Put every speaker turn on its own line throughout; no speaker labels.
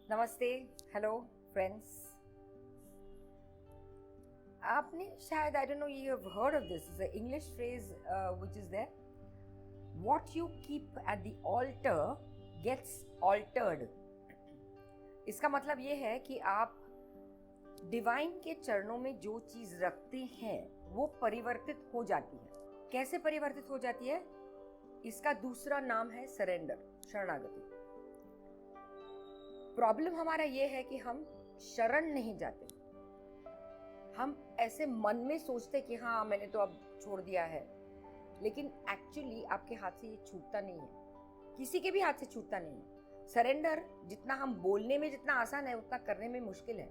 नमस्ते, hello friends. आपने शायद I don't know you have heard of this is a English phrase which is there, what you keep at the altar gets altered. इसका मतलब ये है कि आप डिवाइन के चरणों में जो चीज रखते हैं वो परिवर्तित हो जाती है। कैसे परिवर्तित हो जाती है? इसका दूसरा नाम है सरेंडर, शरणागति। प्रॉब्लम हमारा ये है कि हम शरण नहीं जाते। हम ऐसे मन में सोचते कि हाँ मैंने तो अब छोड़ दिया है, लेकिन एक्चुअली आपके हाथ से ये छूटता नहीं है, किसी के भी हाथ से छूटता नहीं है। सरेंडर जितना हम बोलने में जितना आसान है उतना करने में मुश्किल है।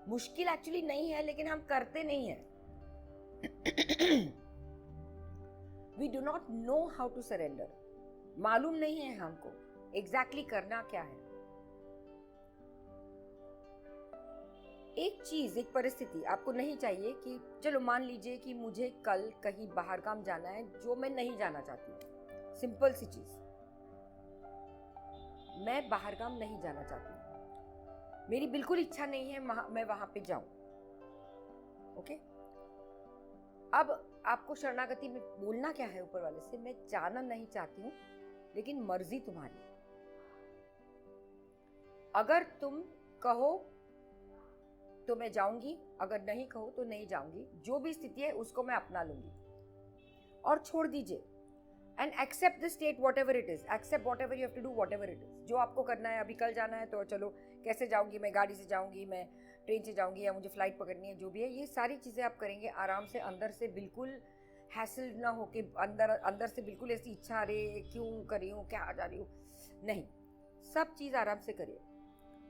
मुश्किल एक्चुअली नहीं है, लेकिन हम करते नहीं है। We do not know how to surrender. मालूम नहीं है हमको एग्जैक्टली करना क्या है। एक चीज, एक परिस्थिति आपको नहीं चाहिए कि चलो मान लीजिए कि मुझे कल कहीं बाहर काम जाना है जो मैं नहीं जाना चाहती। सिंपल सी चीज, मैं बाहर काम नहीं जाना चाहती, मेरी बिल्कुल इच्छा नहीं है मैं वहां पे जाऊं। ओके, अब आपको शरणागति में बोलना क्या है ऊपर वाले से, मैं जाना नहीं चाहती हूं लेकिन मर्जी तुम्हारी। अगर तुम कहो तो मैं जाऊंगी, अगर नहीं कहो तो नहीं जाऊंगी। जो भी स्थिति है उसको मैं अपना लूंगी और छोड़ दीजिए। And accept the state whatever it is, accept whatever you have to do, whatever it is. जो आपको करना है, अभी कल जाना है तो चलो कैसे जाऊंगी, मैं गाड़ी से जाऊंगी, मैं ट्रेन से जाऊंगी, या मुझे फ्लाइट पकड़नी है, जो भी है ये सारी चीज़ें आप करेंगे आराम से, अंदर से बिल्कुल हैसल ना होके, अंदर से बिल्कुल ऐसी इच्छा, अरे क्यों कर रही हूँ, क्या आ जा रही हूँ, नहीं, सब चीज़ आराम से करिए।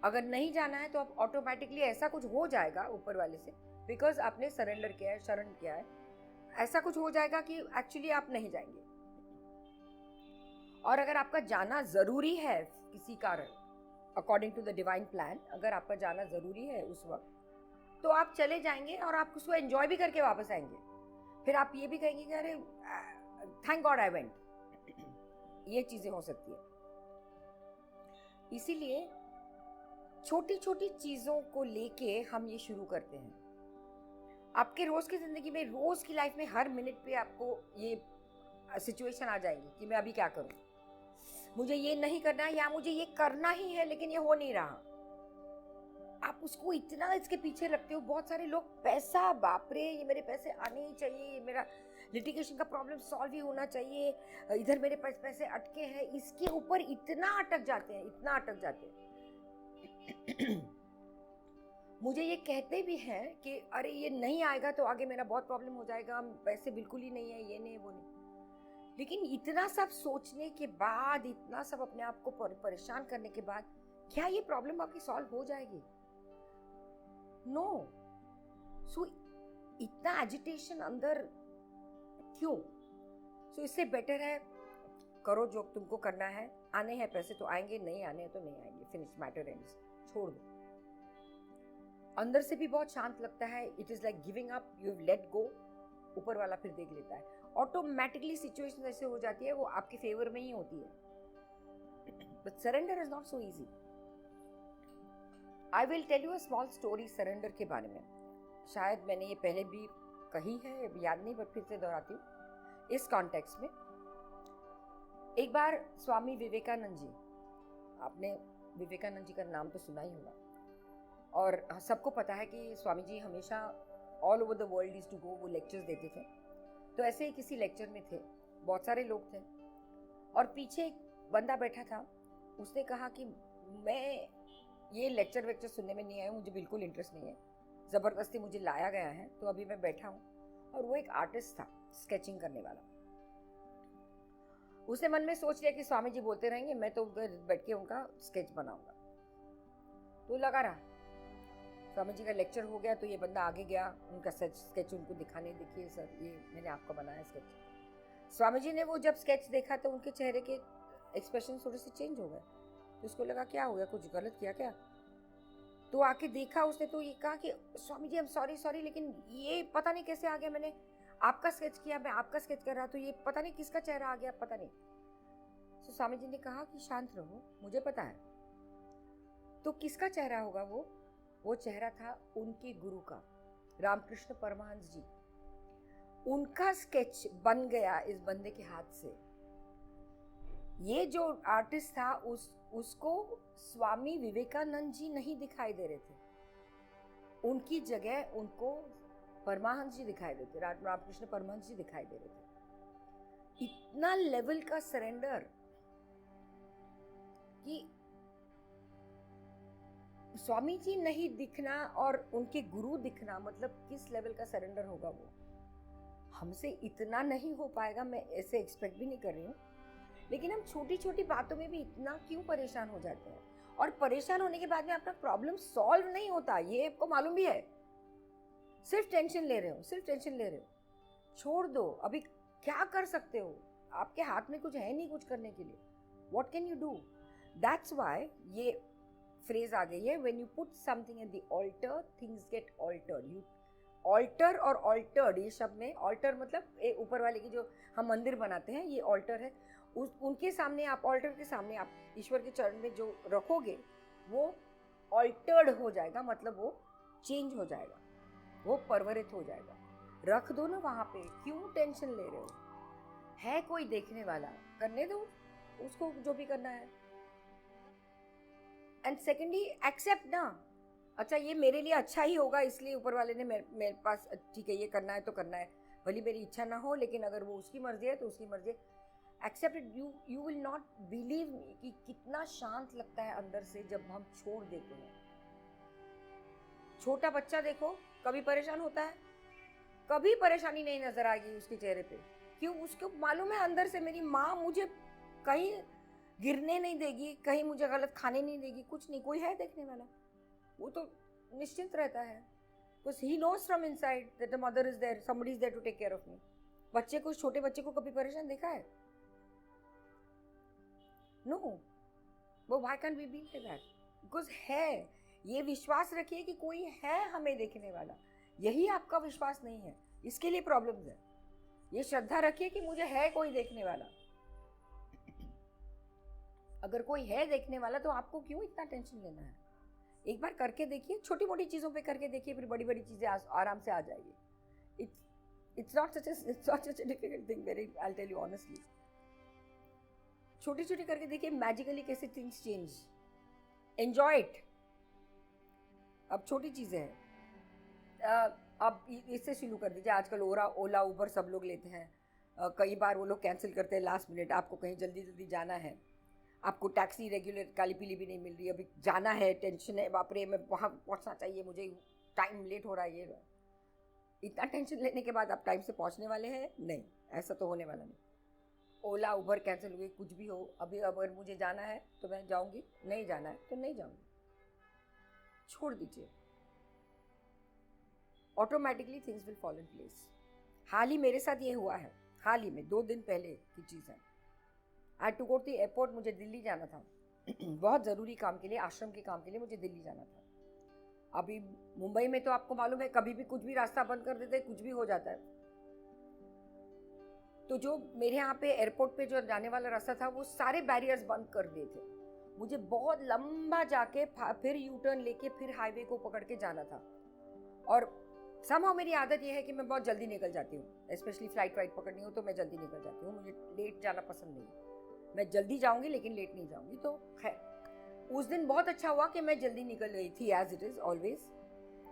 अगर नहीं जाना है तो आप ऑटोमेटिकली ऐसा कुछ हो जाएगा ऊपर वाले से, बिकॉज आपने सरेंडर किया है, शरण किया है, ऐसा कुछ हो जाएगा कि एक्चुअली आप नहीं जाएंगे। और अगर आपका जाना जरूरी है किसी कारण, according to the divine plan, अगर आपका जाना जरूरी है उस वक्त, तो आप चले जाएंगे और आप उसको एंजॉय भी करके वापस आएंगे। फिर आप ये भी कहेंगे कि अरे थैंक गॉड आई वेंट। ये चीजें हो सकती है। इसीलिए छोटी छोटी चीजों को लेके हम ये शुरू करते हैं। आपके रोज की जिंदगी में, रोज की लाइफ में हर मिनट पे आपको ये सिचुएशन आ जाएगी कि मैं अभी क्या करूं, मुझे ये नहीं करना है या मुझे ये करना ही है लेकिन ये हो नहीं रहा। आप उसको इतना इसके पीछे लगते हो। बहुत सारे लोग पैसा, बाप रे ये मेरे पैसे आने ही चाहिए, ये मेरा लिटिगेशन का प्रॉब्लम सॉल्व ही होना चाहिए, इधर मेरे पास पैसे अटके हैं, इसके ऊपर इतना अटक जाते हैं, इतना अटक जाते हैं। मुझे ये कहते भी हैं कि अरे ये नहीं आएगा तो आगे मेरा बहुत प्रॉब्लम हो जाएगा, पैसे बिल्कुल ही नहीं है, ये नहीं वो नहीं। लेकिन इतना सब सोचने के बाद, इतना सब अपने आप को परेशान करने के बाद, क्या ये प्रॉब्लम आपकी सॉल्व हो जाएगी? नो। सो इतना एजिटेशन अंदर क्यों? सो इससे बेटर है करो जो तुमको करना है। आने हैं पैसे तो आएंगे, नहीं आने हैं तो नहीं आएंगे, फिनिश, मैटर एंड्स, छोड़ दो। अंदर से भी बहुत शांत लगता है। It is like giving up, you have let go. ऊपर वाला फिर देख लेता है। ऑटोमेटिकली सिचुएशन ऐसे हो जाती है, वो आपके फेवर में ही होती है। But surrender is not so easy. I will tell you a small story surrender के बारे में। शायद मैंने ये पहले भी कही है, याद नहीं, बट फिर से दोहराती हूँ इस कॉन्टेक्स्ट में। एक बार स्वामी विवेकानंद जी, आपने विवेकानंद जी का नाम तो सुना ही होगा, और सबको पता है कि स्वामी जी हमेशा all over the world used to go, वो लेक्चर्स देते थे। तो ऐसे ही किसी लेक्चर में थे, बहुत सारे लोग थे, और पीछे एक बंदा बैठा था। उसने कहा कि मैं ये लेक्चर सुनने में नहीं आया, मुझे बिल्कुल इंटरेस्ट नहीं है, ज़बरदस्ती मुझे लाया गया है, तो अभी मैं बैठा हूँ। और वो एक आर्टिस्ट था, स्केचिंग करने वाला। उसने मन में सोच लिया कि स्वामी जी बोलते रहेंगे, मैं तो उधर बैठ के उनका स्केच बनाऊंगा। तो लगा रहा। स्वामी जी का लेक्चर हो गया तो ये बंदा आगे गया, उनका स्केच उनको दिखाने, देखिए सर ये मैंने आपका बनाया स्केच। स्वामी जी ने वो जब स्केच देखा तो उनके चेहरे के एक्सप्रेशन थोड़े से चेंज हो गए। तो उसको लगा क्या हो गया, कुछ गलत किया क्या? तो आके देखा उसने, तो ये कहा कि स्वामी जी, आई एम सॉरी, लेकिन ये पता नहीं कैसे आ गया, मैंने आपका स्केच किया, मैं आपका स्केच कर रहा, तो ये पता नहीं किसका चेहरा आ गया, पता नहीं। तो स्वामी जी ने कहा कि शांत रहो, मुझे पता है। तो किसका चेहरा होगा वो चेहरा था उनके गुरु का, रामकृष्ण परमहंस जी। उनका स्केच बन गया इस बंदे के हाथ से। ये जो आर्टिस्ट था उसको स्वामी विवेकानंद जी नहीं दिखाई दे रहे थे, उनकी जगह उनको परमहंस जी दिखाई देते, रामकृष्ण परमहंस जी दिखाई दे रहे थे। इतना लेवल का सरेंडर कि स्वामी जी नहीं दिखना और उनके गुरु दिखना, मतलब किस लेवल का सरेंडर होगा वो। हमसे इतना नहीं हो पाएगा, मैं ऐसे एक्सपेक्ट भी नहीं कर रही हूँ, लेकिन हम छोटी छोटी बातों में भी इतना क्यों परेशान हो जाते हैं। और परेशान होने के बाद में अपना प्रॉब्लम सॉल्व नहीं होता, ये आपको मालूम भी है। सिर्फ टेंशन ले रहे हो। छोड़ दो, अभी क्या कर सकते हो, आपके हाथ में कुछ है नहीं कुछ करने के लिए। What can you do? That's why ये फ्रेज आ गई है, when you put something at the altar things get altered. You alter और ऑल्टर्ड, ये शब्द में ऑल्टर मतलब ऊपर वाले की जो हम मंदिर बनाते हैं, ये ऑल्टर है। उनके सामने आप, ऑल्टर के सामने आप ईश्वर के चरण में जो रखोगे वो ऑल्टर्ड हो जाएगा, मतलब वो चेंज हो जाएगा, वो परवरित हो जाएगा। रख दो ना वहां पे, क्यों टेंशन ले रहे हो? है कोई देखने वाला, करने दो उसको जो भी करना है। एंड सेकेंडली एक्सेप्ट ना, अच्छा ये मेरे लिए अच्छा ही होगा, इसलिए ऊपर वाले ने मेरे पास, ठीक है ये करना है तो करना है, भली मेरी इच्छा ना हो, लेकिन अगर वो उसकी मर्जी है तो उसकी मर्जी है। Accept it. You will not believe me कि कितना शांत लगता है अंदर से जब हम छोड़ देते हैं। छोटा बच्चा देखो, कभी परेशान होता है, कभी परेशानी नहीं नजर आएगी उसके चेहरे पे। क्यों? उसको मालूम है अंदर से मेरी माँ मुझे कहीं गिरने नहीं देगी, कहीं मुझे गलत खाने नहीं देगी, कुछ नहीं, कोई है देखने वाला। वो तो निश्चिंत रहता है, because he knows from inside that the mother is there, somebody is there to take care of me. बच्चे को, छोटे बच्चे को कभी परेशान देखा है? No. वो why can't we be like that? Because है, ये विश्वास रखिए कि कोई है हमें देखने वाला। यही आपका विश्वास नहीं है, इसके लिए प्रॉब्लम्स है। ये श्रद्धा रखिए कि मुझे है कोई देखने वाला। अगर कोई है देखने वाला तो आपको क्यों इतना टेंशन लेना है? एक बार करके देखिए, छोटी मोटी चीजों पे करके देखिए, फिर बड़ी बड़ी चीजें आराम से आ जाएगी। It's not such a difficult thing, I'll tell you honestly. छोटी छोटी करके देखिए, मैजिकली कैसे थिंग्स चेंज। Enjoy it. अब छोटी चीजें हैं, अब इससे शुरू कर दीजिए। आजकल ओला उबर सब लोग लेते हैं, कई बार वो लोग कैंसिल करते हैं लास्ट मिनट। आपको कहीं जल्दी जल्दी जाना है, आपको टैक्सी रेगुलर काली पीली भी नहीं मिल रही, अभी जाना है, टेंशन है, बाप रे मैं वहाँ पहुँचना चाहिए, मुझे टाइम लेट हो रहा है। ये इतना टेंशन लेने के बाद आप टाइम से पहुँचने वाले हैं? नहीं, ऐसा तो होने वाला नहीं। ओला उबर कैंसिल हुई, कुछ भी हो, अभी अगर मुझे जाना है तो मैं जाऊँगी, नहीं जाना है तो नहीं जाऊँगी, छोड़ दीजिए। Automatically things will fall in place. हाल ही मेरे साथ ये हुआ है, हाल ही में 2 दिन पहले की चीज़ है। आई टू गो टू एयरपोर्ट, मुझे दिल्ली जाना था बहुत ज़रूरी काम के लिए, आश्रम के काम के लिए मुझे दिल्ली जाना था। अभी मुंबई में तो आपको मालूम है, कभी भी कुछ भी रास्ता बंद कर देते, कुछ भी हो जाता है। तो जो मेरे यहाँ पे एयरपोर्ट पे जो जाने वाला रास्ता था, वो सारे बैरियर्स बंद कर दिए थे। मुझे बहुत लंबा जाके फिर यू टर्न लेके फिर हाईवे को पकड़ के जाना था। और समहाउ मेरी आदत ये है कि मैं बहुत जल्दी निकल जाती हूँ, स्पेशली फ्लाइट वाइट पकड़नी हो तो मैं जल्दी निकल जाती हूँ, मुझे लेट जाना पसंद नहीं है। मैं जल्दी जाऊँगी लेकिन लेट नहीं जाऊँगी। तो खैर उस दिन बहुत अच्छा हुआ कि मैं जल्दी निकल गई थी, एज इट इज़ ऑलवेज।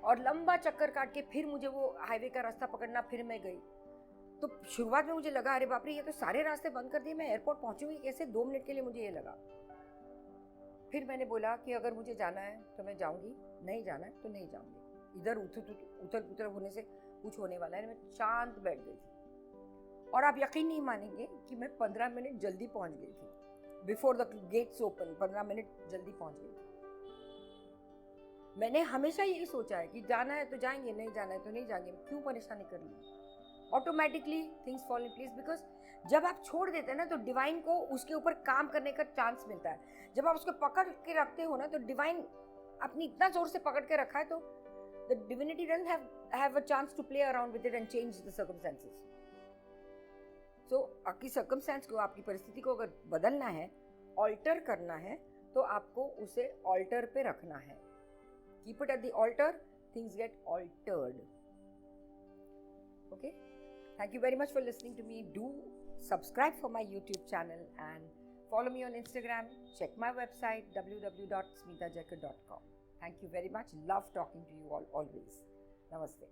और लंबा चक्कर काट के फिर मुझे वो हाईवे का रास्ता पकड़ना, फिर मैं गई। तो शुरुआत में मुझे लगा अरे बाप रे, ये तो सारे रास्ते बंद कर दिए, मैं एयरपोर्ट पहुँचूंगी कैसे? 2 मिनट के लिए मुझे ये लगा। फिर मैंने बोला कि अगर मुझे जाना है तो मैं जाऊँगी, नहीं जाना है तो नहीं जाऊँगी। इधर उथल पुथल होने से कुछ होने वाला है। मैं शांत बैठ गई थी और आप यकीन नहीं मानेंगे कि मैं 15 मिनट जल्दी पहुंच गई थी। Before the gates open 15 minute जल्दी पहुंच गई थी। मैंने हमेशा यही सोचा है कि जाना है तो जाएंगे, नहीं जाना है तो नहीं जाएंगे, क्यों परेशानी करनी। Automatically things fall in place, because जब आप छोड़ देते हैं ना तो डिवाइन को उसके ऊपर काम करने का चांस मिलता है। जब आप उसको पकड़ के रखते हो ना, तो डिवाइन अपनी इतना जोर से पकड़ के रखा है, तो the divinity doesn't have a chance to play around with it and change the circumstances. So आपकी circumstance को, आपकी परिस्थिति को अगर बदलना है, alter करना है, तो आपको उसे ऑल्टर पे रखना है. Keep it at the altar, things get altered. Okay? Thank you very much for listening to me. Do subscribe for my YouTube channel and follow me on Instagram. Check my website www.smitajaikar.com. Thank you very much. Love talking to you all always. Namaste.